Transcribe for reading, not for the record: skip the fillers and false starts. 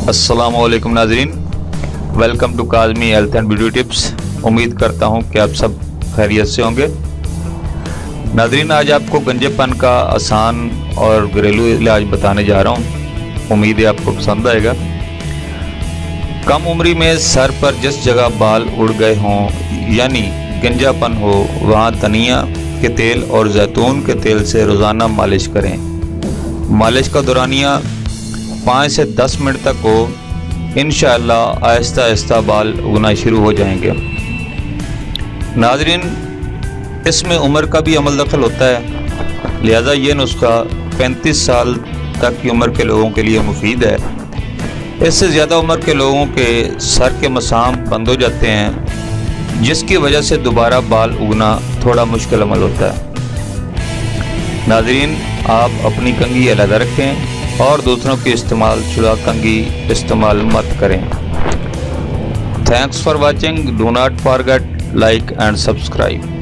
अस्सलाम वालेकुम नाजरीन, welcome to Kazmi health and beauty tips. उम्मीद करता हूँ कि आप सब खैरियत से होंगे। नाजरीन, आज आपको गंजेपन का आसान और घरेलू इलाज बताने जा रहा हूँ। उम्मीद है आपको पसंद आएगा। कम उम्री में सर पर जिस जगह बाल उड़ गए हों यानी गंजापन हो, वहाँ धनिया के तेल और जैतून के तेल से रोज़ाना मालिश करें। मालिश का दौरानिया 5 से 10 मिनट तक हो। इंशाअल्लाह आहिस्ता आहिस्ता बाल उगना शुरू हो जाएंगे। नाजरीन, इसमें उम्र का भी अमल दखल होता है, लिहाजा ये नुस्खा 35 साल तक की उम्र के लोगों के लिए मुफीद है। इससे ज़्यादा उम्र के लोगों के सर के मसाम बंद हो जाते हैं, जिसकी वजह से दोबारा बाल उगना थोड़ा मुश्किल अमल होता है। नाजरीन, आप अपनी कंघी अलग रखें और दूसरों की इस्तेमाल शुदा कंघी इस्तेमाल मत करें। Thanks for watching. Do not forget like and subscribe.